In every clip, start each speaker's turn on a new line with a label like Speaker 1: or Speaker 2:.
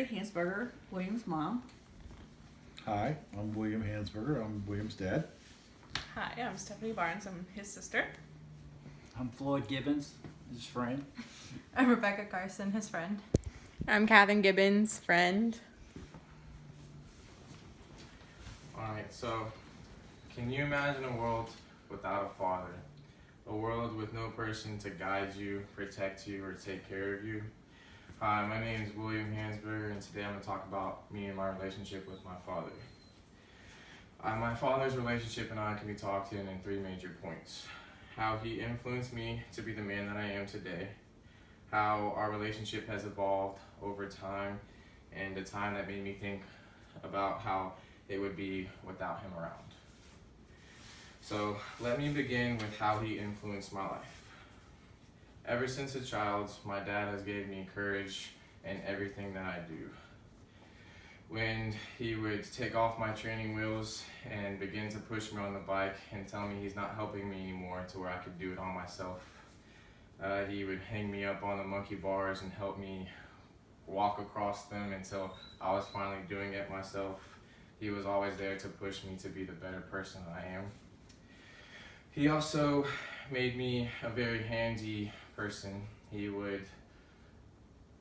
Speaker 1: Mary Hansberger, William's mom.
Speaker 2: Hi, I'm William Hansberger. I'm William's dad.
Speaker 3: Hi, I'm Stephanie Barnes. I'm his sister.
Speaker 4: I'm Floyd Gibbons, his friend.
Speaker 5: I'm Rebecca Carson, his friend.
Speaker 6: I'm Katherine Gibbons' friend.
Speaker 7: Alright, so can you imagine a world without a father? A world with no person to guide you, protect you, or take care of you? Hi, my name is William Hansberger, and today I'm going to talk about me and my relationship with my father. My father's relationship and I can be talked in three major points. How he influenced me to be the man that I am today, how our relationship has evolved over time, and the time that made me think about how it would be without him around. So let me begin with how he influenced my life. Ever since a child, my dad has gave me courage in everything that I do. When he would take off my training wheels and begin to push me on the bike and tell me he's not helping me anymore to where I could do it on myself. He would hang me up on the monkey bars and help me walk across them until I was finally doing it myself. He was always there to push me to be the better person I am. He also made me a very handy person. He would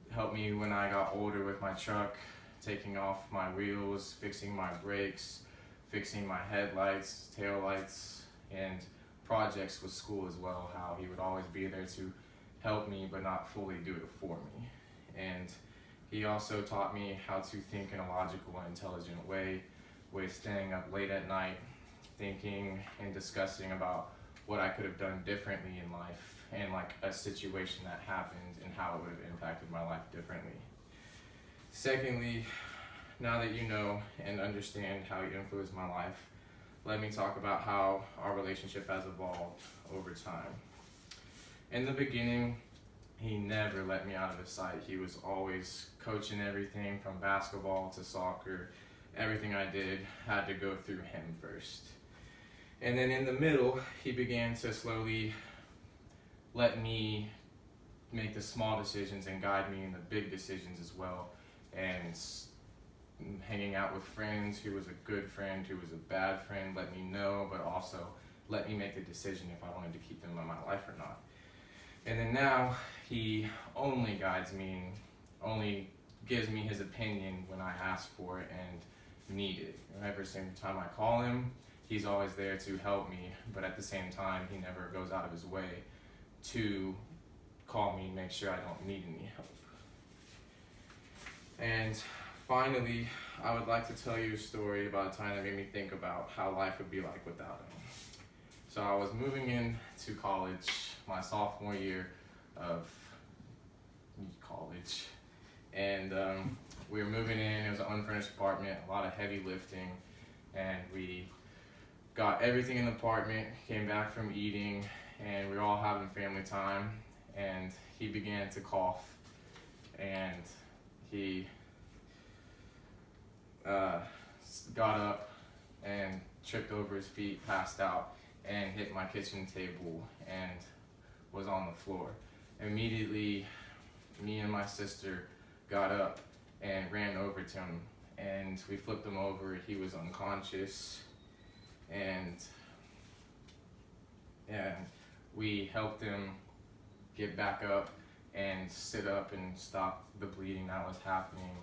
Speaker 7: help me when I got older with my truck, taking off my wheels, fixing my brakes, fixing my headlights, taillights, and projects with school as well, how he would always be there to help me but not fully do it for me. And he also taught me how to think in a logical and intelligent way, with staying up late at night, thinking and discussing about what I could have done differently in life and like a situation that happened and how it would have impacted my life differently. Secondly, now that you know and understand how he influenced my life, let me talk about how our relationship has evolved over time. In the beginning, he never let me out of his sight. He was always coaching everything from basketball to soccer. Everything I did had to go through him first. And then in the middle, he began to slowly let me make the small decisions and guide me in the big decisions as well. And hanging out with friends, who was a good friend, who was a bad friend, let me know, but also let me make the decision if I wanted to keep them in my life or not. And then now, he only guides me and only gives me his opinion when I ask for it and need it. Every single time I call him, he's always there to help me, but at the same time, he never goes out of his way to call me and make sure I don't need any help. And finally, I would like to tell you a story about a time that made me think about how life would be like without him. So I was moving into college, my sophomore year of college, and we were moving in. It was an unfurnished apartment, a lot of heavy lifting, and we got everything in the apartment, came back from eating, and we were all having family time, and he began to cough, and he got up and tripped over his feet, passed out, and hit my kitchen table and was on the floor. Immediately, me and my sister got up and ran over to him, and we flipped him over. He was unconscious, and we helped him get back up and sit up and stop the bleeding that was happening.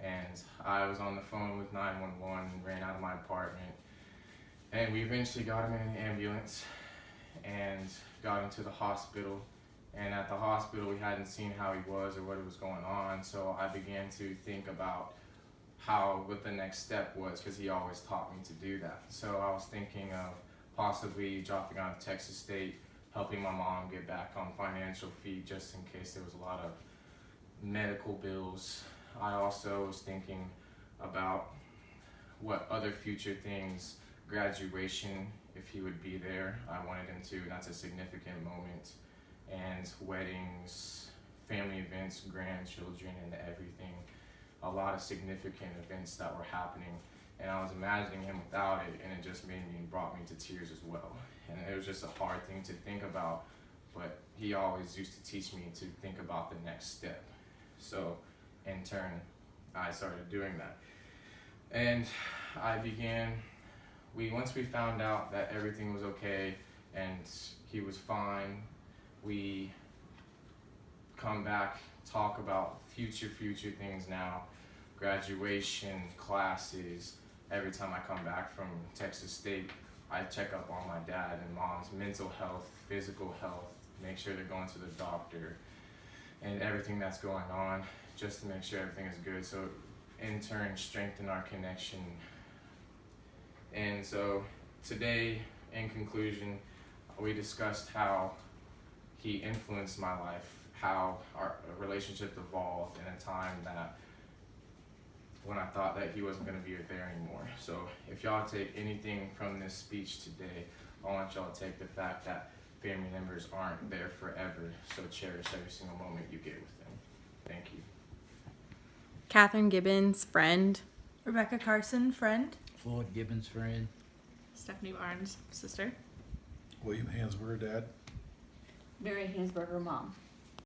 Speaker 7: And I was on the phone with 911 and ran out of my apartment, and we eventually got him in an ambulance and got him to the hospital. And at the hospital, we hadn't seen how he was or what was going on, so I began to think about what the next step was, because he always taught me to do that. So I was thinking of possibly dropping out of Texas State, helping my mom get back on financial feet just in case there was a lot of medical bills. I also was thinking about what other future things, graduation, if he would be there, I wanted him to, that's a significant moment, and weddings, family events, grandchildren, and everything. A lot of significant events that were happening, and I was imagining him without it, and it just made me and brought me to tears as well. And it was just a hard thing to think about, but he always used to teach me to think about the next step. So in turn, I started doing that. And once we found out that everything was okay and he was fine, we come back, talk about future things now, graduation, classes. Every time I come back from Texas State, I check up on my dad and mom's mental health, physical health, make sure they're going to the doctor, and everything that's going on, just to make sure everything is good. So in turn, strengthen our connection. And so today, in conclusion, we discussed how he influenced my life, how our relationship evolved in a time that when I thought that he wasn't going to be there anymore. So if y'all take anything from this speech today, I want y'all to take the fact that family members aren't there forever, so cherish every single moment you get with them. Thank you.
Speaker 6: Catherine Gibbons, friend.
Speaker 5: Rebecca Carson, friend.
Speaker 4: Floyd Gibbons, friend.
Speaker 3: Stephanie Barnes, sister.
Speaker 2: William Hansberger, dad.
Speaker 1: Mary Hansberger, mom.